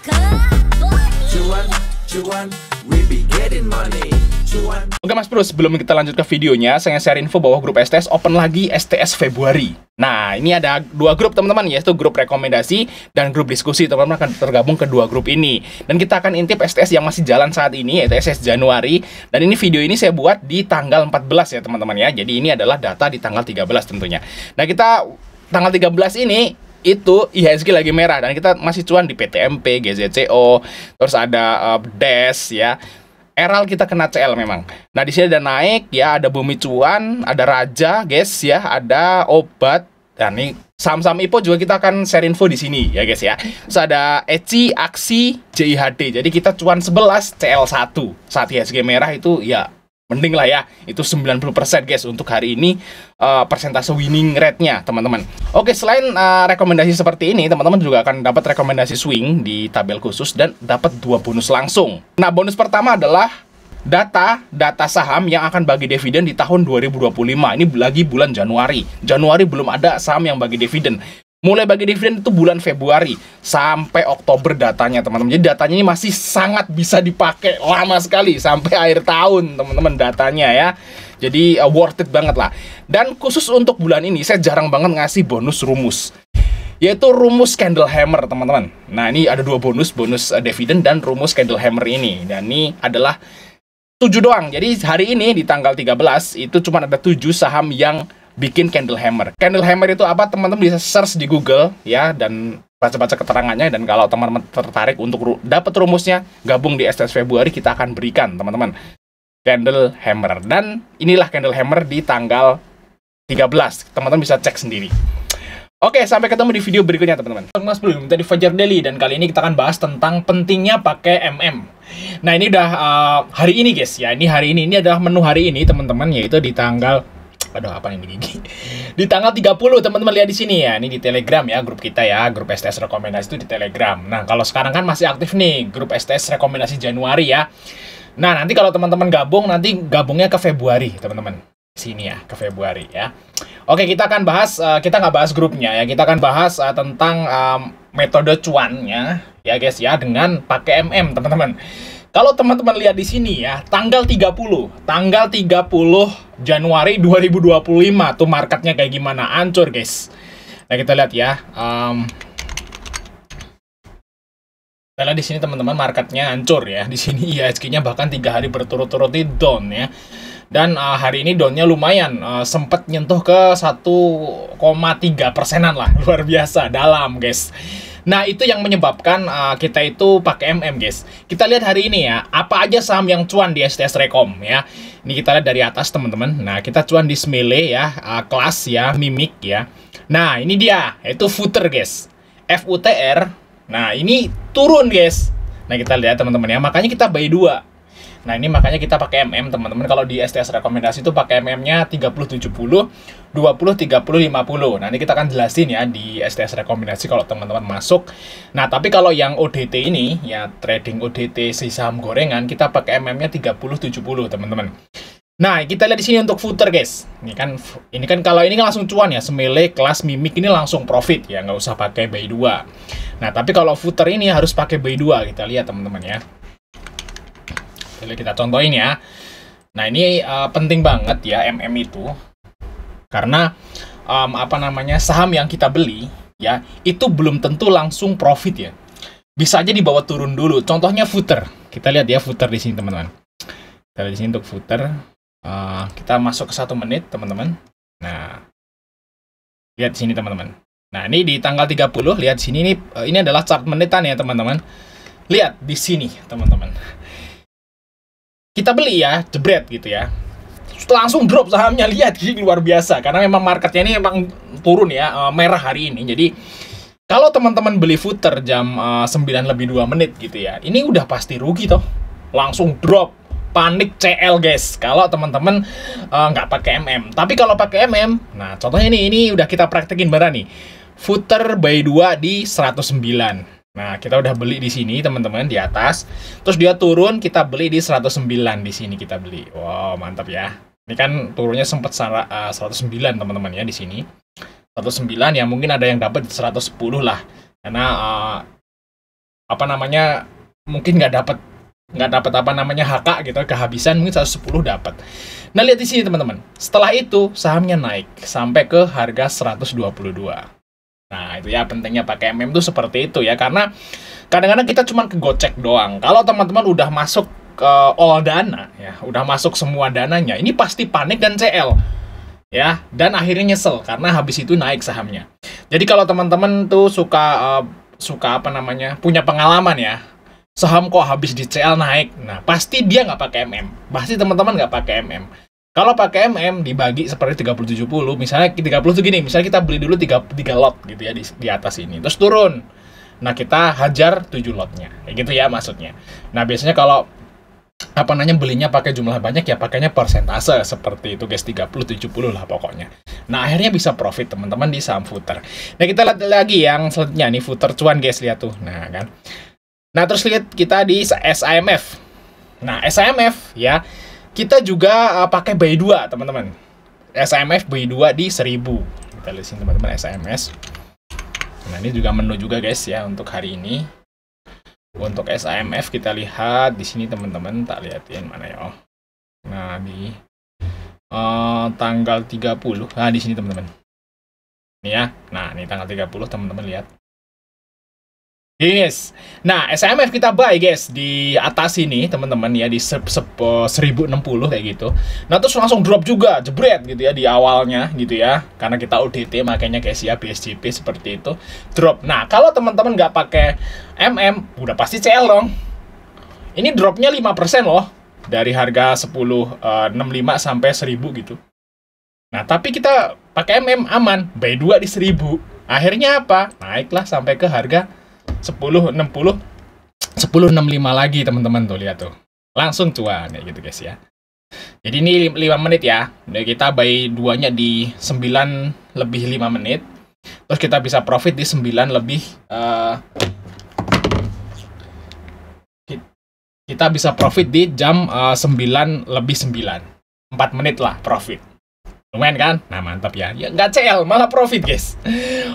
Cuan, cuan, we be getting money. Cuan. Oke Mas Bro, sebelum kita lanjut ke videonya, saya share info bahwa grup STS open lagi STS Februari. Nah, ini ada dua grup teman-teman, yaitu grup rekomendasi dan grup diskusi. Teman-teman akan tergabung ke dua grup ini. Dan kita akan intip STS yang masih jalan saat ini, yaitu STS Januari. Dan ini video ini saya buat di tanggal 14 ya teman-teman ya. Jadi ini adalah data di tanggal 13 tentunya. Nah, kita tanggal 13 ini itu IHSG lagi merah dan kita masih cuan di PTMP, GZCO, terus ada DES ya. Eral kita kena CL memang. Nah, di sini ada naik ya, ada Bumi Cuan, ada Raja, guys ya, ada Obat. Dan ini saham-saham IPO juga kita akan share info di sini ya, guys ya. Terus ada ECI, Aksi, JIHD. Jadi kita cuan 11, CL1. Saat IHSG merah itu ya mending lah ya, itu 90% guys untuk hari ini persentase winning rate-nya teman-teman. Oke, selain rekomendasi seperti ini, teman-teman juga akan dapat rekomendasi swing di tabel khusus dan dapat 2 bonus langsung. Nah, bonus pertama adalah data saham yang akan bagi dividen di tahun 2025. Ini lagi bulan Januari. Januari belum ada saham yang bagi dividen. Mulai bagi dividen itu bulan Februari sampai Oktober datanya teman-teman. Jadi datanya ini masih sangat bisa dipakai lama sekali sampai akhir tahun teman-teman datanya ya. Jadi worth it banget lah. Dan khusus untuk bulan ini saya jarang banget ngasih bonus rumus, yaitu rumus candle hammer teman-teman. Nah, ini ada 2 bonus dividen dan rumus candle hammer ini. Dan ini adalah 7 doang. Jadi hari ini di tanggal 13 itu cuma ada 7 saham yang bikin candle hammer. Candle hammer itu apa? Teman-teman bisa search di Google ya dan baca-baca keterangannya. Dan kalau teman-teman tertarik untuk dapat rumusnya, gabung di STS Februari, kita akan berikan teman-teman candle hammer. Dan inilah candle hammer di tanggal 13. Teman-teman bisa cek sendiri. Oke, sampai ketemu di video berikutnya teman-teman. Mas Bro, minta di Fajar Daily, dan kali ini kita akan bahas tentang pentingnya pakai MM. Nah, ini udah hari ini guys ya. Ini hari ini adalah menu hari ini teman-teman, yaitu di tanggal apa nih gigi? Di tanggal 30 teman-teman lihat di sini ya. Ini di Telegram ya, grup kita ya, grup STS rekomendasi itu di Telegram. Nah, kalau sekarang kan masih aktif nih grup STS rekomendasi Januari ya. Nah, nanti kalau teman-teman gabung, nanti gabungnya ke Februari teman-teman. Sini ya, ke Februari ya. Oke, kita akan bahas, kita nggak bahas grupnya ya, kita akan bahas tentang metode cuannya ya guys ya, dengan pakai MM teman-teman. Kalau teman-teman lihat di sini ya, tanggal 30 Januari 2025 tuh marketnya kayak gimana, hancur guys. Nah, kita lihat ya, kita lihat di sini teman-teman, marketnya hancur ya. Di sini IHSG-nya bahkan 3 hari berturut-turut di down ya. Dan hari ini downnya lumayan, sempat nyentuh ke 1,3%-an lah, luar biasa dalam guys. Nah, itu yang menyebabkan kita itu pakai MM guys. Kita lihat hari ini ya, apa aja saham yang cuan di STS Rekom ya. Ini kita lihat dari atas teman-teman. Nah, kita cuan di Smile ya, kelas ya, Mimik ya. Nah, ini dia, itu footer guys, FUTR. Nah, ini turun guys. Nah, kita lihat teman-teman ya, makanya kita buy 2. Nah, ini makanya kita pakai MM teman-teman. Kalau di STS rekomendasi itu pakai MM-nya 30-70, 20-30-50. Nah, ini kita akan jelasin ya di STS rekomendasi kalau teman-teman masuk. Nah, tapi kalau yang ODT ini ya, trading ODT si saham gorengan, kita pakai MM-nya 30-70 teman-teman. Nah, kita lihat di sini untuk footer guys. Ini kan kalau ini kan langsung cuan ya, Semele, kelas Mimik ini langsung profit ya, nggak usah pakai buy 2. Nah, tapi kalau footer ini harus pakai buy 2. Kita lihat teman-teman ya. Kita contohin ya. Nah, ini penting banget ya MM itu, karena saham yang kita beli ya itu belum tentu langsung profit ya. Bisa aja dibawa turun dulu. Contohnya footer. Kita lihat ya footer di sini teman-teman. Kita lihat di sini untuk footer. Kita masuk ke 1 menit teman-teman. Nah, lihat di sini teman-teman. Nah, ini di tanggal 30, lihat di sini, ini adalah chart menitan ya teman-teman. Lihat di sini teman-teman. Kita beli ya, jebret gitu ya, langsung drop sahamnya, lihat luar biasa, karena memang marketnya ini memang turun ya, merah hari ini. Jadi kalau teman-teman beli footer jam 9:02 gitu ya, ini udah pasti rugi toh, langsung drop, panik CL guys. Kalau teman-teman nggak pakai MM, tapi kalau pakai MM, nah contohnya ini udah kita praktekin barang nih, footer buy 2 di 109. Nah, kita udah beli di sini teman-teman di atas. Terus dia turun, kita beli di 109 di sini kita beli. Wow, mantap ya. Ini kan turunnya sempat 109 teman-teman ya di sini. 109 ya, mungkin ada yang dapat 110 lah. Karena apa namanya, mungkin nggak dapat apa namanya HK gitu, kehabisan, mungkin 110 dapat. Nah, lihat di sini teman-teman. Setelah itu sahamnya naik sampai ke harga 122. Nah, itu ya pentingnya pakai MM tuh seperti itu ya, karena kadang-kadang kita cuma kegocek doang. Kalau teman-teman udah masuk ke all dana ya, udah masuk semua dananya, ini pasti panik dan CL. Ya, dan akhirnya nyesel karena habis itu naik sahamnya. Jadi kalau teman-teman tuh suka apa namanya, punya pengalaman ya, saham kok habis di CL naik, nah pasti dia nggak pakai MM, pasti teman-teman nggak pakai MM. Kalau pakai MM dibagi seperti 30-70, misalnya 30 tuh gini, misalnya kita beli dulu 3 lot gitu ya di atas ini, terus turun, nah kita hajar 7 lotnya, kayak gitu ya maksudnya. Nah biasanya kalau apa namanya belinya pakai jumlah banyak ya pakainya persentase seperti itu guys, 30-70 lah pokoknya. Nah akhirnya bisa profit teman-teman di saham footer. Nah kita lihat lagi yang selanjutnya nih, footer cuan guys, lihat tuh. Nah kan, nah terus lihat kita di SIMF. Nah SIMF ya, kita juga pakai buy 2 teman-teman. SIMF buy 2 di 1000. Kita lihat sini teman-teman SIMF. Nah ini juga menu juga guys ya untuk hari ini. Untuk SIMF kita lihat di sini teman-teman, tak lihatin mana ya. Nah di tanggal 30. Nah di sini teman-teman. Ini ya. Nah ini tanggal 30 teman-teman lihat. Yes. Nah, SIMF kita buy guys di atas ini teman-teman ya, di 1060 kayak gitu. Nah, terus langsung drop juga, jebret gitu ya di awalnya gitu ya. Karena kita ODT makanya guys ya, BSJP seperti itu, drop. Nah, kalau teman-teman nggak pakai MM, udah pasti CL dong. Ini dropnya 5% loh. Dari harga 1065 sampai 1000 gitu. Nah, tapi kita pakai MM aman, buy 2 di 1000. Akhirnya apa? Naiklah sampai ke harga 1065 lagi teman-teman, tuh lihat tuh, langsung cuan ya gitu guys ya. Jadi ini 5 menit ya, jadi kita buy 2-nya di 9 lebih 5 menit, terus kita bisa profit di 9 lebih kita bisa profit di jam 9 lebih 9, 4 menit lah profit. Lumayan kan? Nah mantap ya. Ya nggak CL, malah profit guys.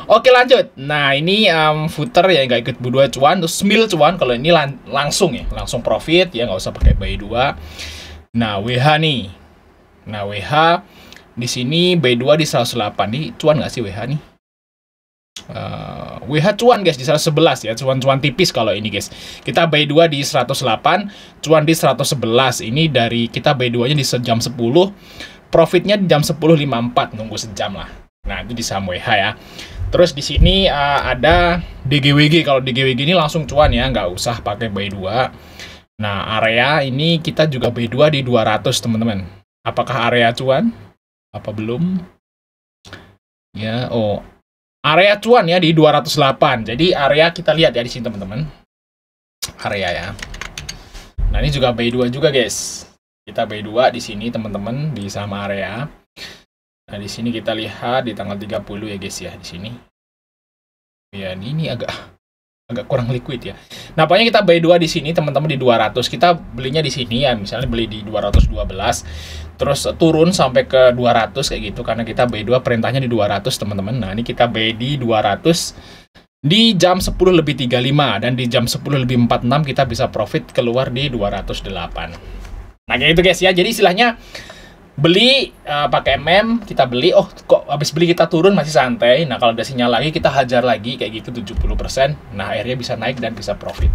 Oke lanjut. Nah ini footer ya, nggak ikut buy 2 cuan, terus mil cuan. Kalau ini langsung ya, langsung profit ya, nggak usah pakai buy 2. Nah WH nih. Nah WH di sini buy 2 di 108. Nih cuan nggak sih WH nih? WH cuan guys di 111 ya, cuan tipis kalau ini guys. Kita buy 2 di 108, cuan di 111. Ini dari kita buy 2-nya di jam 10. Profitnya di jam 10.54, nunggu sejam lah. Nah, itu di saham WH ya. Terus di sini ada DGWG. Kalau DGWG ini langsung cuan ya, nggak usah pakai buy 2. Nah, area ini kita juga buy 2 di 200, teman-teman. Apakah area cuan? Apa belum? Ya, oh. Area cuan ya di 208. Jadi area kita lihat ya di sini, teman-teman. Area ya. Nah, ini juga buy 2 juga, guys. Kita buy 2 di sini teman-teman di sama area. Nah, di sini kita lihat di tanggal 30 ya guys ya, di sini. Ya, ini agak kurang liquid ya. Nah, pokoknya kita buy 2 di sini teman-teman di 200. Kita belinya di sini ya, misalnya beli di 212. Terus turun sampai ke 200 kayak gitu karena kita buy 2 perintahnya di 200 teman-teman. Nah, ini kita buy di 200 di jam 10 lebih 35 dan di jam 10 lebih 46 kita bisa profit keluar di 208. Nah kayak gitu guys ya, jadi istilahnya beli pakai MM, kita beli, oh kok habis beli kita turun masih santai. Nah kalau udah sinyal lagi kita hajar lagi kayak gitu 70%. Nah akhirnya bisa naik dan bisa profit.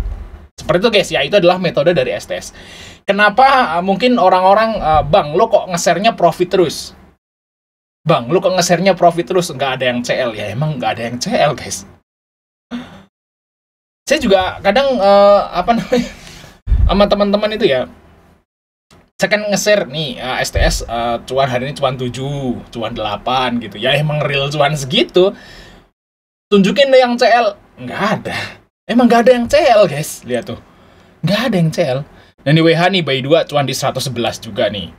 Seperti itu guys ya, itu adalah metode dari STS. Kenapa mungkin orang-orang, bang lo kok nge-share-nya profit terus? Bang lo kok nge-share-nya profit terus, nggak ada yang CL? Ya emang nggak ada yang CL guys. Saya juga kadang apa namanya sama teman-teman itu ya, saya kan nge-share nih STS cuan hari ini cuan 7, cuan 8 gitu. Ya emang real cuan segitu. Tunjukin deh yang CL. Nggak ada. Emang nggak ada yang CL guys. Lihat tuh. Nggak ada yang CL. Dan di WH nih buy 2 cuan di 111 juga nih.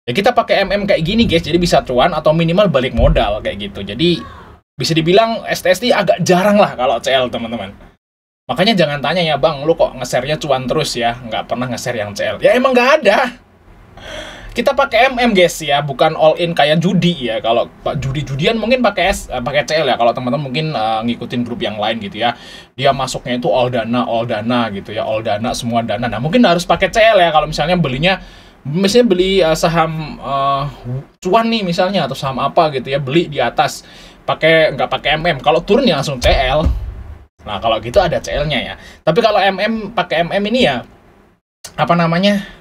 Ya kita pakai MM kayak gini guys. Jadi bisa cuan atau minimal balik modal kayak gitu. Jadi bisa dibilang STS ini agak jarang lah kalau CL teman-teman. Makanya jangan tanya ya bang, lu kok nge-share-nya cuan terus ya. Nggak pernah nge-share yang CL. Ya emang nggak ada. kita pakai guys ya, bukan all in kayak judi ya. Kalau judi-judian mungkin pakai CL ya. Kalau teman-teman mungkin ngikutin grup yang lain gitu ya, dia masuknya itu all dana gitu ya, all dana, semua dana. Nah mungkin harus pakai CL ya kalau misalnya misalnya beli saham cuan nih misalnya, atau saham apa gitu ya, beli di atas nggak pakai kalau turun ya langsung CL. Nah kalau gitu ada CL-nya ya. Tapi kalau pakai ini ya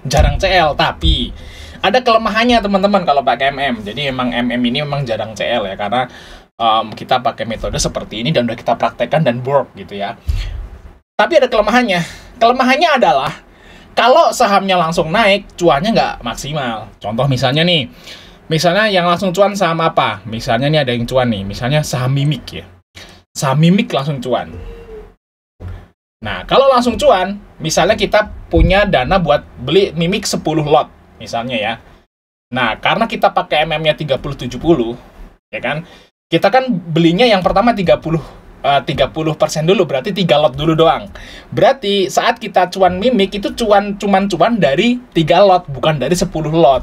jarang CL. Tapi ada kelemahannya teman-teman kalau pakai Jadi emang ini memang jarang CL ya, karena kita pakai metode seperti ini dan udah kita praktekkan dan work gitu ya. Tapi ada kelemahannya. Kelemahannya adalah kalau sahamnya langsung naik, cuannya nggak maksimal. Contoh misalnya yang langsung cuan saham apa? Misalnya nih ada yang cuan nih, misalnya saham Mimik ya. Saham Mimik langsung cuan. Nah, kalau langsung cuan, misalnya kita punya dana buat beli Mimik 10 lot, misalnya ya. Nah, karena kita pakai nya 30-70, ya kan? Kita kan belinya yang pertama 30% dulu, berarti 3 lot dulu doang. Berarti saat kita cuan Mimik, itu cuman cuan dari 3 lot, bukan dari 10 lot.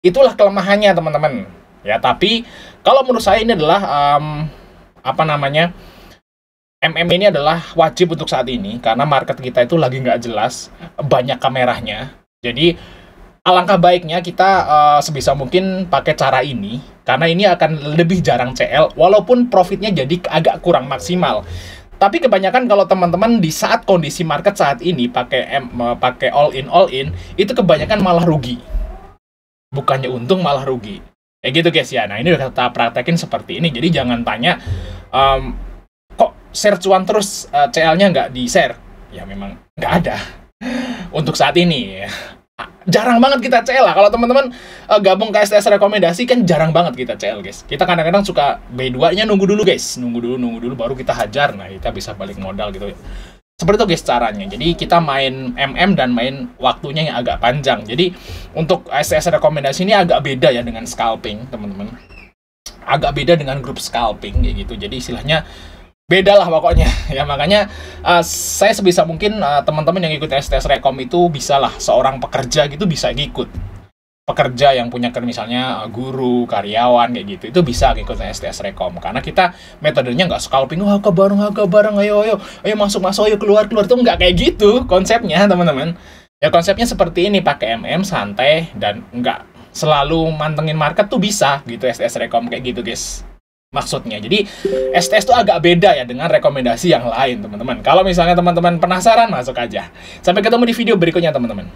Itulah kelemahannya, teman-teman. Ya, tapi kalau menurut saya ini adalah ini adalah wajib untuk saat ini, karena market kita itu lagi nggak jelas, banyak kameranya. Jadi alangkah baiknya kita sebisa mungkin pakai cara ini, karena ini akan lebih jarang CL, walaupun profitnya jadi agak kurang maksimal. Tapi kebanyakan kalau teman-teman di saat kondisi market saat ini pakai all in, itu kebanyakan malah rugi. Bukannya untung, malah rugi. Gitu guys ya. Nah ini udah kita praktekin seperti ini. Jadi jangan tanya, kok share cuan terus CL-nya nggak di-share? Ya memang nggak ada. Untuk saat ini ya. Jarang banget kita CL lah. Kalau teman-teman gabung ke STS rekomendasi kan jarang banget kita CL guys. Kita kadang-kadang suka B2-nya nunggu dulu guys. Nunggu dulu baru kita hajar. Nah kita bisa balik modal gitu. Seperti itu guys caranya. Jadi kita main dan main waktunya yang agak panjang. Jadi untuk STS rekomendasi ini agak beda ya dengan scalping teman-teman. Agak beda dengan grup scalping kayak gitu. Jadi istilahnya beda lah pokoknya ya. Makanya saya sebisa mungkin teman-teman yang ikut STS Rekom itu bisalah, seorang pekerja gitu bisa ngikut. Pekerja yang punya misalnya guru, karyawan kayak gitu, itu bisa ngikut STS Rekom, karena kita metodenya nggak scalping, harga bareng, ayo masuk, ayo keluar, itu nggak kayak gitu konsepnya teman-teman. Ya konsepnya seperti ini, pakai santai dan nggak selalu mantengin market tuh bisa gitu STS Rekom kayak gitu guys. Maksudnya, jadi STS itu agak beda ya dengan rekomendasi yang lain teman-teman. Kalau misalnya teman-teman penasaran, masuk aja. Sampai ketemu di video berikutnya teman-teman.